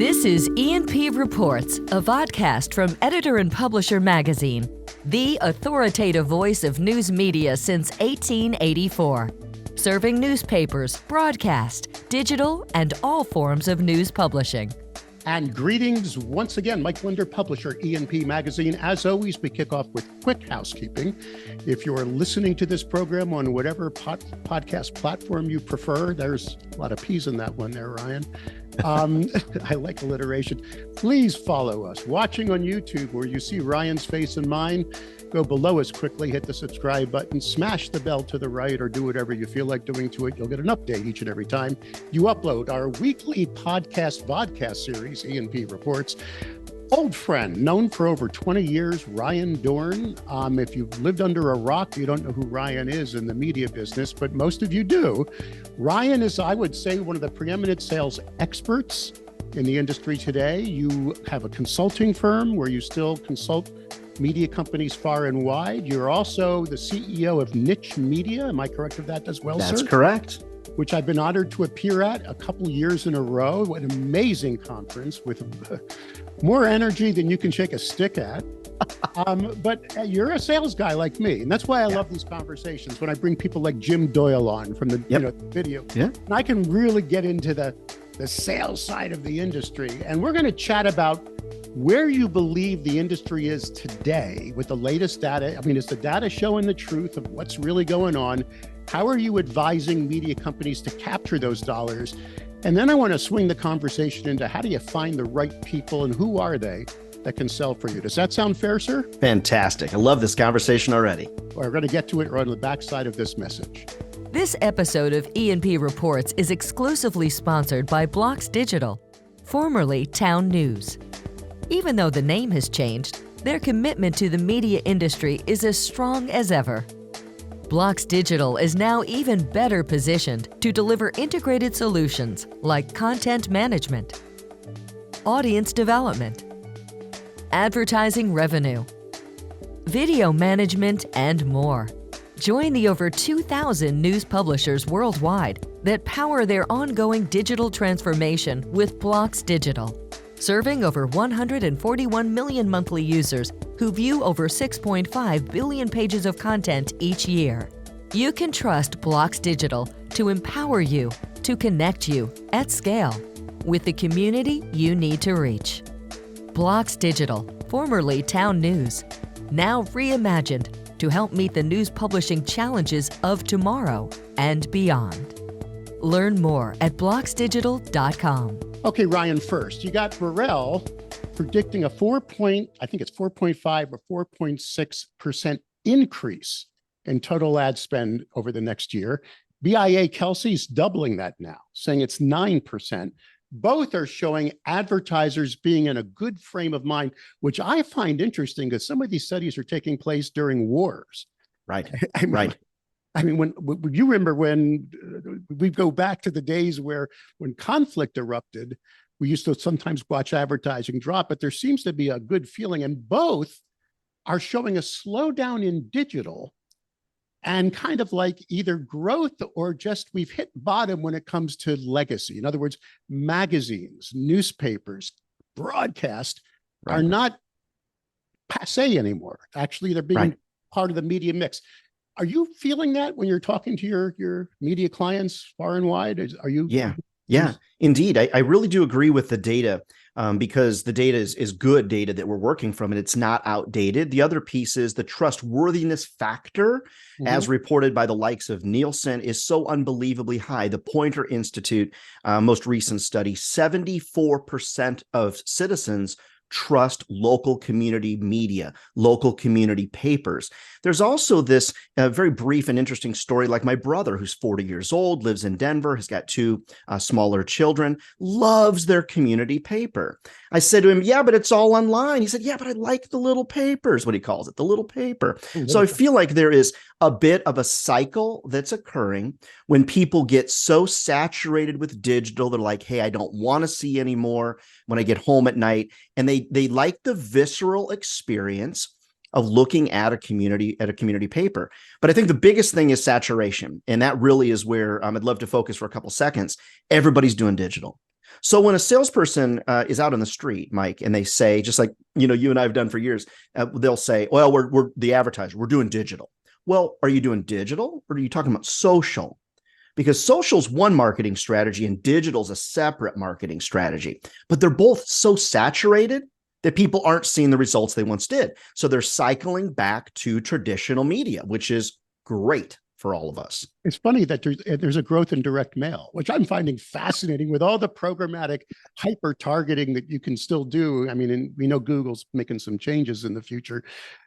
This is E&P Reports, a vodcast from Editor and Publisher Magazine, the authoritative voice of news media since 1884. Serving newspapers, broadcast, digital, and all forms of news publishing. And greetings once again, Mike Linder, publisher, E&P Magazine. As always, we kick off with quick housekeeping. If you're listening to this program on whatever podcast platform you prefer, there's a lot of P's in that one there, Ryan. I like alliteration. Please follow us. Watching on YouTube, where you see Ryan's face and mine, go below us quickly, hit the subscribe button, smash the bell to the right, or do whatever you feel like doing to it. You'll get an update each and every time you upload our weekly vodcast series, E&P Reports. Old friend, known for over 20 years, Ryan Dohrn. If you've lived under a rock, you don't know who Ryan is in the media business, but most of you do. Ryan is, I would say, one of the preeminent sales experts in the industry today. You have a consulting firm where you still consult media companies far and wide. You're also the CEO of Niche Media. Am I correct with that as well, sir? That's correct. Which I've been honored to appear at a couple years in a row. An amazing conference with more energy than you can shake a stick at. But you're a sales guy like me. And that's why I love these conversations when I bring people like Jim Doyle on from the video. Yeah. And I can really get into the sales side of the industry. And we're going to chat about where you believe the industry is today with the latest data. I mean, is the data showing the truth of what's really going on? How are you advising media companies to capture those dollars? And then I want to swing the conversation into how do you find the right people and who are they that can sell for you? Does that sound fair, sir? Fantastic. I love this conversation already. We're going to get to it right on the backside of this message. This episode of E&P Reports is exclusively sponsored by Blocks Digital, formerly Town News. Even though the name has changed, their commitment to the media industry is as strong as ever. Blocks Digital is now even better positioned to deliver integrated solutions like content management, audience development, advertising revenue, video management, and more. Join the over 2,000 news publishers worldwide that power their ongoing digital transformation with Blocks Digital, serving over 141 million monthly users who view over 6.5 billion pages of content each year. You can trust Blocks Digital to empower you, to connect you at scale with the community you need to reach. Blocks Digital, formerly Town News, now reimagined to help meet the news publishing challenges of tomorrow and beyond. Learn more at blocksdigital.com. Okay, Ryan, first, you got Burrell predicting a 4.5 or 4.6% increase in total ad spend over the next year. BIA Kelsey's doubling that now, saying it's 9%. Both are showing advertisers being in a good frame of mind, which I find interesting because some of these studies are taking place during wars. Right, right. I mean, when you remember when we go back to the days when conflict erupted, we used to sometimes watch advertising drop, but there seems to be a good feeling, and both are showing a slowdown in digital and kind of like either growth or just we've hit bottom when it comes to legacy. In other words, magazines, newspapers, broadcast are not passé anymore. Actually, they're being part of the media mix. Are you feeling that when you're talking to your media clients far and wide? Are you? Yeah, indeed. I really do agree with the data because the data is good data that we're working from and it's not outdated. The other piece is the trustworthiness factor, as reported by the likes of Nielsen, is so unbelievably high. The Poynter Institute most recent study, 74% of citizens trust local community media, local community papers. There's also this very brief and interesting story, like my brother, who's 40 years old, lives in Denver, has got two smaller children, loves their community paper. I said to him, yeah, but it's all online. He said, yeah, but I like the little papers, what he calls it, the little paper. So I feel like there is a bit of a cycle that's occurring when people get so saturated with digital, they're like, hey, I don't want to see anymore when I get home at night. And they like the visceral experience of looking at a community paper. But I think the biggest thing is saturation. And that really is where I'd love to focus for a couple seconds. Everybody's doing digital. So when a salesperson is out on the street, Mike, and they say, just like, you and I have done for years, they'll say, well, we're the advertiser, we're doing digital. Well, are you doing digital or are you talking about social? Because social's one marketing strategy and digital's a separate marketing strategy, but they're both so saturated that people aren't seeing the results they once did. So they're cycling back to traditional media, which is great for all of us. It's funny that there's a growth in direct mail, which I'm finding fascinating with all the programmatic hyper targeting that you can still do. I mean, and we know Google's making some changes in the future,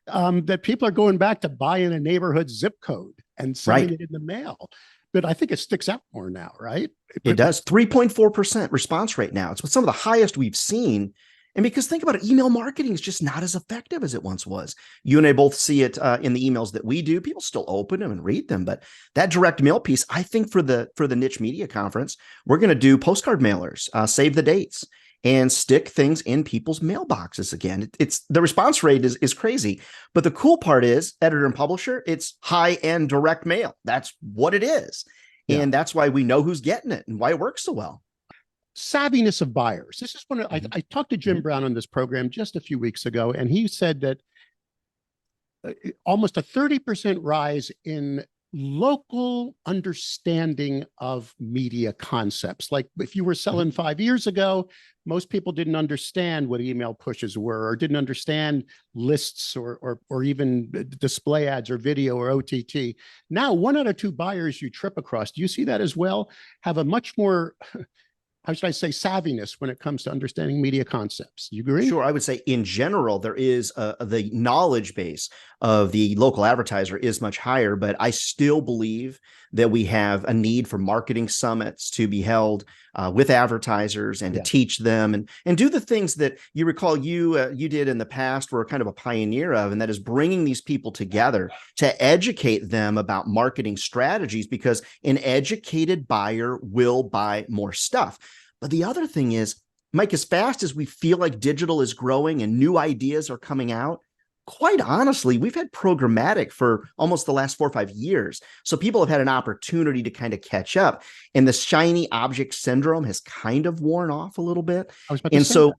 that people are going back to buying a neighborhood zip code and sending it in the mail. But I think it sticks out more now, right? It does. 3.4% response rate now. It's some of the highest we've seen. And because think about it, email marketing is just not as effective as it once was. You and I both see it in the emails that we do. People still open them and read them. But that direct mail piece, I think for the niche media conference, we're going to do postcard mailers, save the dates, and stick things in people's mailboxes again. It's the response rate is crazy. But the cool part is, editor and publisher, it's high-end direct mail. That's what it is. Yeah. And that's why we know who's getting it and why it works so well. Savviness of buyers. This is one of, I talked to Jim Brown on this program just a few weeks ago, and he said that almost a 30% rise in local understanding of media concepts. Like if you were selling 5 years ago, most people didn't understand what email pushes were, or didn't understand lists or even display ads or video or OTT. Now, 1 out of 2 buyers you trip across, do you see that as well? Have a much more, how should I say, savviness when it comes to understanding media concepts. You agree? Sure. I would say in general, there is the knowledge base of the local advertiser is much higher, but I still believe that we have a need for marketing summits to be held with advertisers and to teach them and do the things that you recall you did in the past, were kind of a pioneer of, and that is bringing these people together to educate them about marketing strategies, because an educated buyer will buy more stuff. But the other thing is, Mike, as fast as we feel like digital is growing and new ideas are coming out, quite honestly, we've had programmatic for almost the last 4 or 5 years. So people have had an opportunity to kind of catch up. And the shiny object syndrome has kind of worn off a little bit. And so,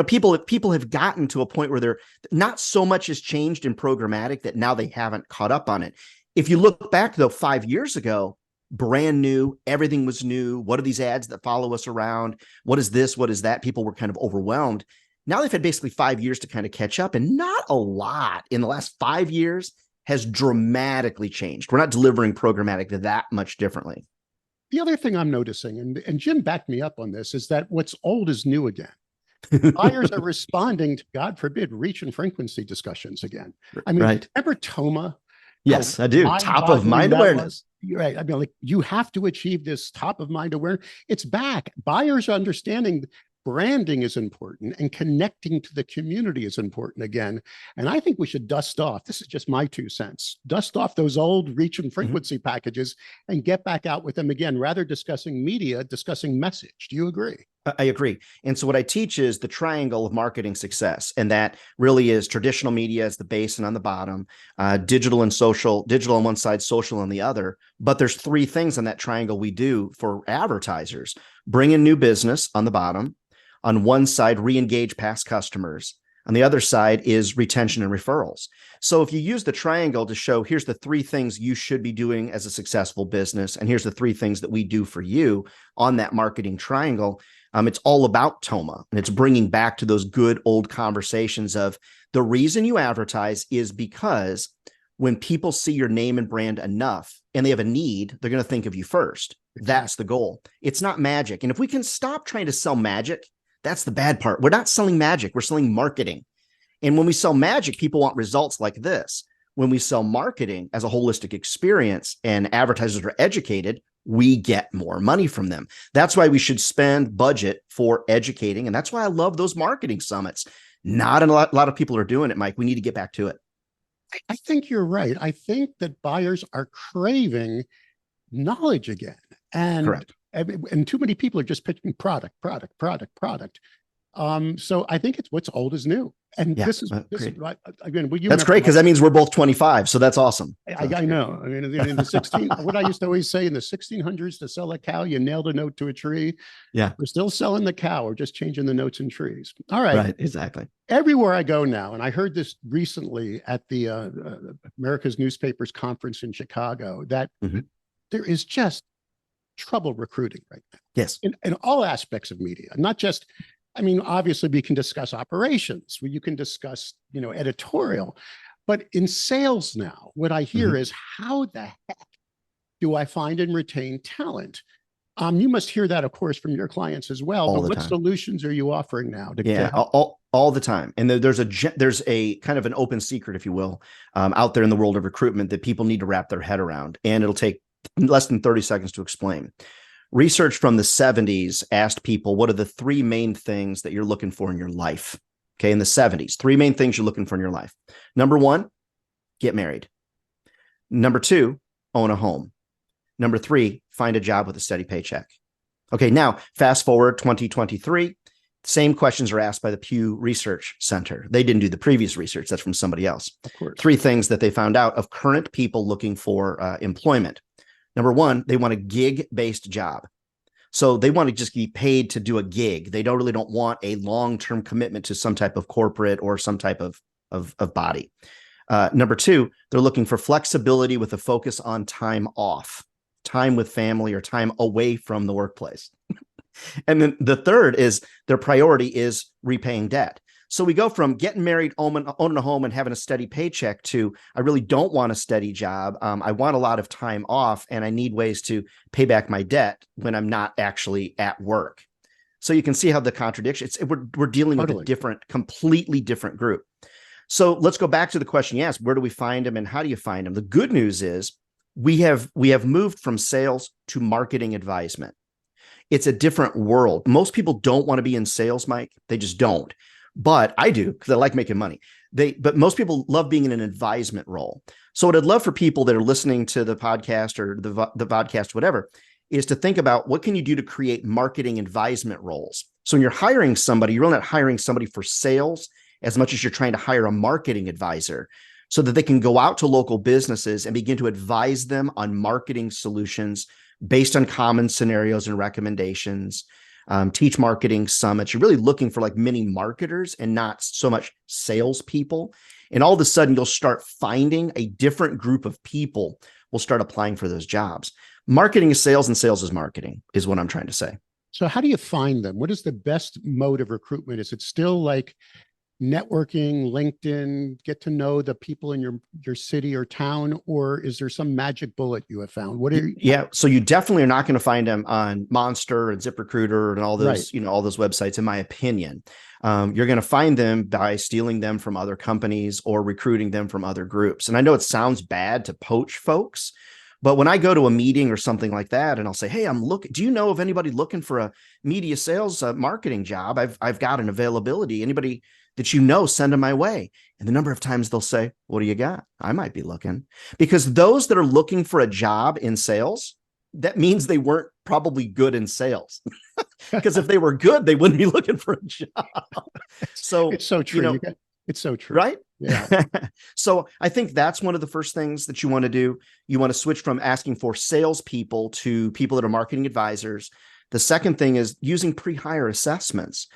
people have gotten to a point where they're not so much has changed in programmatic that now they haven't caught up on it. If you look back, though, 5 years ago, brand new, everything was new. What are these ads that follow us around? What is this? What is that? People were kind of overwhelmed. Now they've had basically 5 years to kind of catch up, and not a lot in the last 5 years has dramatically changed. We're not delivering programmatic that much differently. The other thing I'm noticing, and Jim backed me up on this, is that what's old is new again. Buyers are responding to, God forbid, reach and frequency discussions again. I mean, remember TOMA? Yes, I do. Top of mind awareness. Right. I mean, like, you have to achieve this top of mind awareness. It's back. Buyers are understanding branding is important and connecting to the community is important again. And I think we should dust off, this is just my 2 cents, dust off those old reach and frequency packages and get back out with them again, rather discussing media, discussing message. Do you agree? I agree. And so what I teach is the triangle of marketing success. And that really is traditional media as the base and on the bottom, digital and social, digital on one side, social on the other. But there's 3 things on that triangle we do for advertisers: bring in new business on the bottom. On one side, re-engage past customers. On the other side is retention and referrals. So if you use the triangle to show, here's the 3 things you should be doing as a successful business, and here's the 3 things that we do for you on that marketing triangle, it's all about TOMA. And it's bringing back to those good old conversations of the reason you advertise is because when people see your name and brand enough and they have a need, they're going to think of you first. That's the goal. It's not magic. And if we can stop trying to sell magic, that's the bad part. We're not selling magic. We're selling marketing. And when we sell magic, people want results like this. When we sell marketing as a holistic experience and advertisers are educated, we get more money from them. That's why we should spend budget for educating. And that's why I love those marketing summits. Not a lot of people are doing it, Mike. We need to get back to it. I think you're right. I think that buyers are craving knowledge again. And correct. And too many people are just pitching product. So I think it's what's old is new. And Yeah, this is right. Again, that's great because that means we're both 25. So that's awesome. I know. I mean, in the what I used to always say in the 1600s, to sell a cow, you nailed a note to a tree. Yeah. We're still selling the cow. We're just changing the notes in trees. All right. Right. Exactly. Everywhere I go now, and I heard this recently at the America's Newspapers Conference in Chicago, that there is just trouble recruiting right now. Yes. In all aspects of media, not just, I mean, obviously we can discuss operations, you can discuss, editorial, but in sales now, what I hear is, how the heck do I find and retain talent? You must hear that, of course, from your clients as well. But what solutions are you offering now? All the time. And there's a kind of an open secret, if you will, out there in the world of recruitment that people need to wrap their head around. And it'll take less than 30 seconds to explain. Research from the 70s asked people, what are the three main things that you're looking for in your life? Okay, in the 70s, three main things you're looking for in your life. Number one, get married. Number two, own a home. Number three, find a job with a steady paycheck. Okay, now fast forward 2023, same questions are asked by the Pew Research Center. They didn't do the previous research, that's from somebody else. Of course. Three things that they found out of current people looking for employment. Number one, they want a gig-based job. So they want to just be paid to do a gig. They really don't want a long-term commitment to some type of corporate or some type of body. Number two, they're looking for flexibility with a focus on time off, time with family or time away from the workplace. And then the third is their priority is repaying debt. So we go from getting married, owning a home and having a steady paycheck to, I really don't want a steady job. I want a lot of time off and I need ways to pay back my debt when I'm not actually at work. So you can see how the contradiction, we're dealing with a completely different group. So let's go back to the question you asked, where do we find them and how do you find them? The good news is we have moved from sales to marketing advisement. It's a different world. Most people don't want to be in sales, Mike. They just don't. But I do, because I like making money. But most people love being in an advisement role. So what I'd love for people that are listening to the podcast or the podcast, whatever, is to think about what can you do to create marketing advisement roles. So when you're hiring somebody, you're really not hiring somebody for sales as much as you're trying to hire a marketing advisor so that they can go out to local businesses and begin to advise them on marketing solutions based on common scenarios and recommendations. Teach marketing summits. You're really looking for like mini marketers and not so much salespeople. And all of a sudden, you'll start finding a different group of people will start applying for those jobs. Marketing is sales and sales is marketing is what I'm trying to say. So how do you find them? What is the best mode of recruitment? Is it still like networking, LinkedIn, get to know the people in your city or town, or is there some magic bullet you have found? Yeah, so you definitely are not going to find them on Monster and ZipRecruiter and all those, all those websites, in my opinion. You're going to find them by stealing them from other companies or recruiting them from other groups. And I know it sounds bad to poach folks, but when I go to a meeting or something like that, and I'll say, hey, do you know of anybody looking for a media sales marketing job? I've got an availability. Anybody that send them my way. And the number of times they'll say, what do you got? I might be looking. Because those that are looking for a job in sales, that means they weren't probably good in sales. Because if they were good, they wouldn't be looking for a job. So it's so true. It's so true. Right? Yeah. So I think that's one of the first things that you want to do. You want to switch from asking for salespeople to people that are marketing advisors. The second thing is using pre-hire assessments.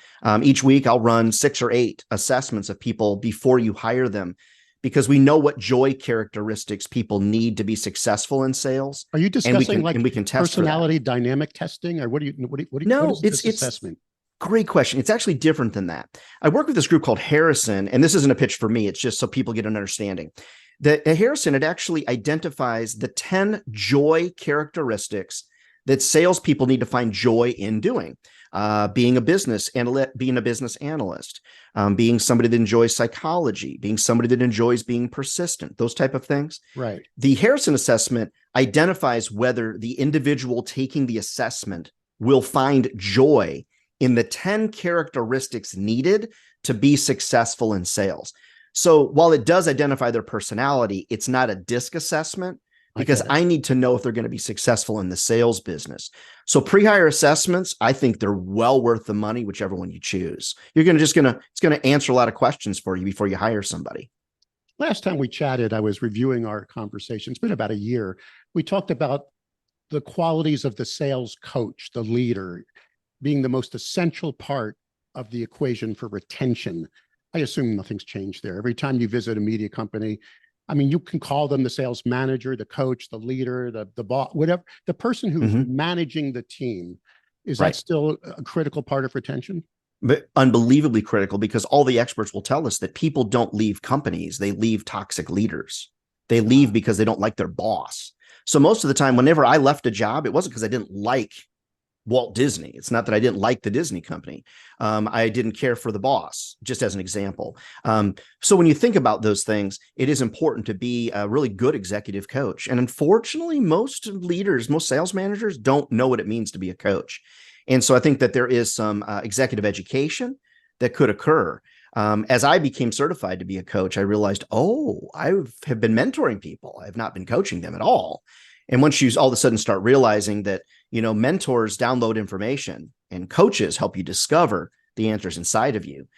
Each week, I'll run 6 or 8 assessments of people before you hire them, because we know what joy characteristics people need to be successful in sales. Are you discussing we can test personality dynamic testing, or what is this assessment? Great question. It's actually different than that. I work with this group called Harrison, and this isn't a pitch for me. It's just so people get an understanding. Harrison, it actually identifies the 10 joy characteristics that salespeople need to find joy in doing. Being a business analyst, being somebody that enjoys psychology, being somebody that enjoys being persistent, those type of things. Right. The Harrison assessment identifies whether the individual taking the assessment will find joy in the 10 characteristics needed to be successful in sales. So while it does identify their personality, it's not a DISC assessment. because I need to know if they're going to be successful in the sales business. So pre-hire assessments, I think they're well worth the money, whichever one you choose. It's going to answer a lot of questions for you before you hire somebody. Last time we chatted, I was reviewing our conversation. It's been about a year. We talked about the qualities of the sales coach, the leader, being the most essential part of the equation for retention. I assume nothing's changed there. Every time you visit a media company, I mean, you can call them the sales manager, the coach, the leader, the boss, whatever, the person who's managing the team. Is that still a critical part of retention? But unbelievably critical, because all the experts will tell us that people don't leave companies. They leave toxic leaders. They leave because they don't like their boss. So most of the time, whenever I left a job, it wasn't because I didn't like Walt Disney. It's not that I didn't like the Disney company. I didn't care for the boss, just as an example. So when you think about those things, it is important to be a really good executive coach. And unfortunately, most leaders, most sales managers don't know what it means to be a coach. And so I think that there is some executive education that could occur. As I became certified to be a coach, I realized, I have been mentoring people. I have not been coaching them at all. And once you all of a sudden start realizing that, mentors download information and coaches help you discover the answers inside of you.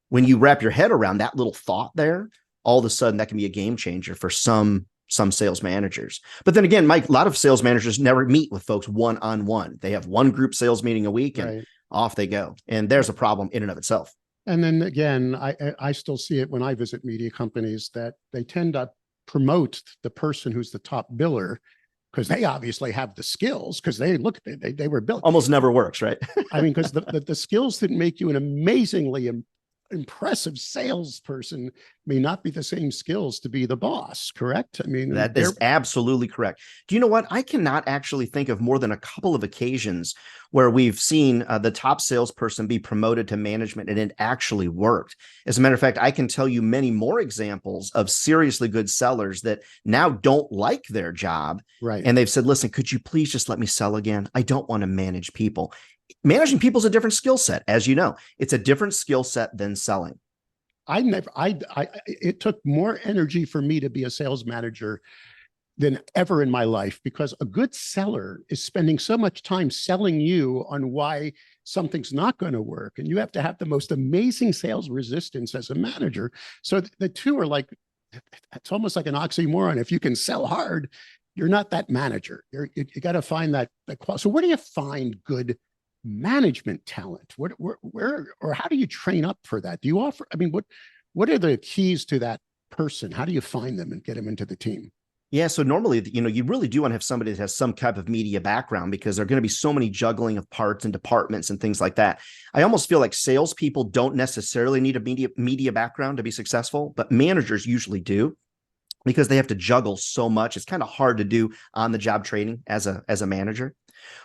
When you wrap your head around that little thought there, all of a sudden that can be a game changer for some sales managers. But then again, Mike, a lot of sales managers never meet with folks one-on-one. They have one group sales meeting a week and off they go. And there's a problem in and of itself. And then again, I still see it when I visit media companies that they tend to promote the person who's the top biller because they obviously have the skills, because they were built. Almost never works, right? I mean, because the skills that make you an amazingly impressive salesperson may not be the same skills to be the boss, correct? I mean, that is absolutely correct. Do you know what? I cannot actually think of more than a couple of occasions where we've seen the top salesperson be promoted to management and it actually worked. As a matter of fact, I can tell you many more examples of seriously good sellers that now don't like their job. Right. And they've said, listen, could you please just let me sell again? I don't want to manage people. Managing people is a different skill set. As you know, it's a different skill set than selling. It took more energy for me to be a sales manager than ever in my life, because a good seller is spending so much time selling you on why something's not going to work. And you have to have the most amazing sales resistance as a manager. So the two are like, it's almost like an oxymoron. If you can sell hard, you're not that manager. You got to find that quality. So where do you find good management talent? Where or how do you train up for that? Do you offer, I mean, what are the keys to that person? How do you find them and get them into the team? Yeah, so normally, you really do want to have somebody that has some type of media background, because there are going to be so many juggling of parts and departments and things like that. I almost feel like salespeople don't necessarily need a media background to be successful, but managers usually do, because they have to juggle so much. It's kind of hard to do on the job training as a manager.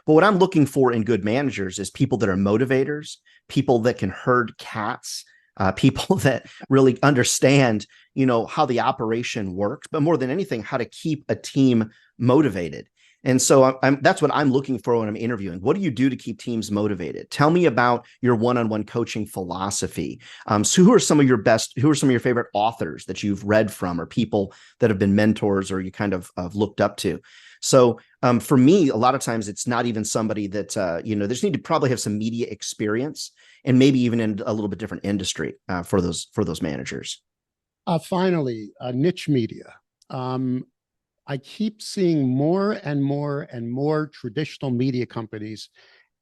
But what I'm looking for in good managers is people that are motivators, people that can herd cats, people that really understand, how the operation works, but more than anything, how to keep a team motivated. And so that's what I'm looking for when I'm interviewing. What do you do to keep teams motivated? Tell me about your one-on-one coaching philosophy. So who are some of your favorite authors that you've read from, or people that have been mentors or you kind of looked up to? So for me, a lot of times it's not even somebody that, they just need to probably have some media experience and maybe even in a little bit different industry for those managers. Finally, niche media. I keep seeing more and more and more traditional media companies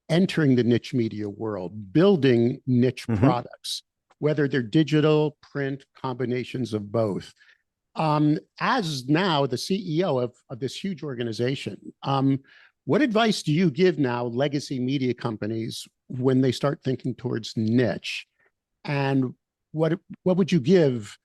entering the niche media world, building niche products, whether they're digital, print, combinations of both. As now the CEO of this huge organization, what advice do you give now legacy media companies when they start thinking towards niche? And what would you give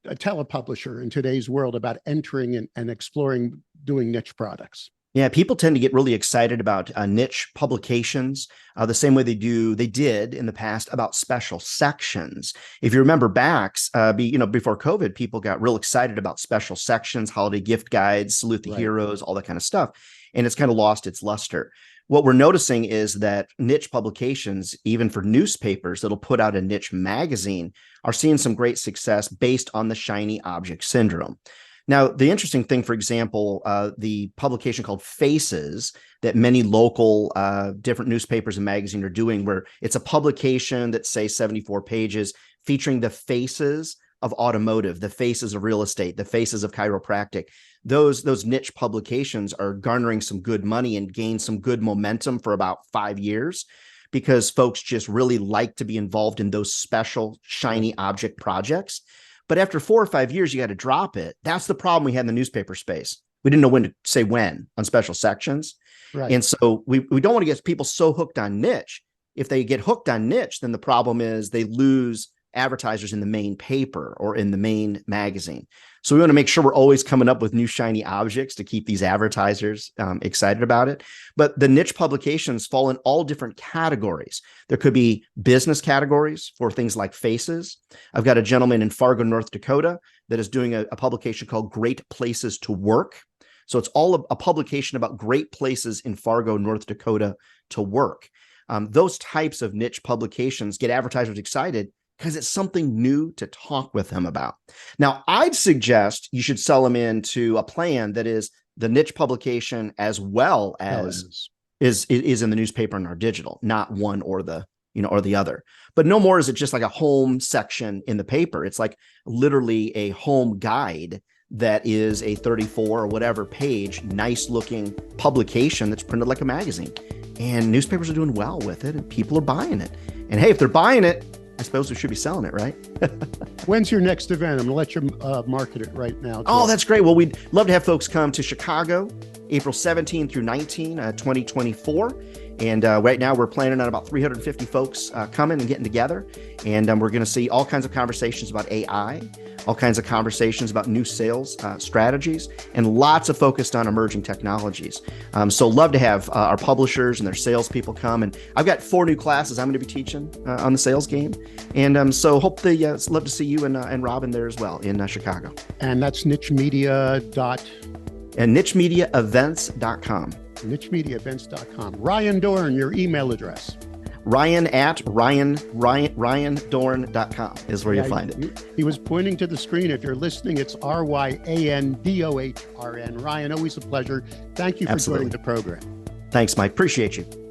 a telepublisher in today's world about entering and exploring doing niche products? Yeah, people tend to get really excited about niche publications the same way they did in the past about special sections. If you remember back, before COVID, people got real excited about special sections, holiday gift guides, salute the heroes, all that kind of stuff. And it's kind of lost its luster. What we're noticing is that niche publications, even for newspapers that'll put out a niche magazine, are seeing some great success based on the shiny object syndrome. Now, the interesting thing, for example, the publication called Faces that many local different newspapers and magazines are doing, where it's a publication that's, say, 74 pages featuring the faces of automotive, the faces of real estate, the faces of chiropractic. Those niche publications are garnering some good money and gain some good momentum for about 5 years, because folks just really like to be involved in those special shiny object projects. But after 4 or 5 years, you got to drop it. That's the problem we had in the newspaper space. We didn't know when to say when on special sections. Right. And so we don't want to get people so hooked on niche. If they get hooked on niche, then the problem is they lose advertisers in the main paper or in the main magazine. So we want to make sure we're always coming up with new shiny objects to keep these advertisers excited about it. But the niche publications fall in all different categories. There could be business categories for things like Faces. I've got a gentleman in Fargo, North Dakota that is doing a publication called Great Places to Work. So it's all a publication about great places in Fargo, North Dakota to work. Those types of niche publications get advertisers excited because it's something new to talk with them about. Now, I'd suggest you should sell them into a plan that is the niche publication as well as is in the newspaper and our digital, not one or the other. But no more is it just like a home section in the paper. It's like literally a home guide that is a 34 or whatever page, nice looking publication that's printed like a magazine. And newspapers are doing well with it and people are buying it. And hey, if they're buying it, I suppose we should be selling it, right? When's your next event? I'm going to let you market it right now. Oh, that's great. Well, we'd love to have folks come to Chicago, April 17 through 19, 2024. And right now we're planning on about 350 folks coming and getting together. And we're going to see all kinds of conversations about AI, all kinds of conversations about new sales strategies, and lots of focused on emerging technologies. So love to have our publishers and their salespeople come. And I've got 4 new classes I'm going to be teaching on the sales game. And so hope love to see you and Robin there as well in Chicago. And that's nichemedia. And nichemediaevents.com. nichemediaevents.com. Ryan Dohrn, your email address. ryan@ryandohrn.com is where you'll find it. He was pointing to the screen. If you're listening, it's RyanDohrn. Ryan, always a pleasure. Thank you for joining the program. Thanks, Mike. Appreciate you.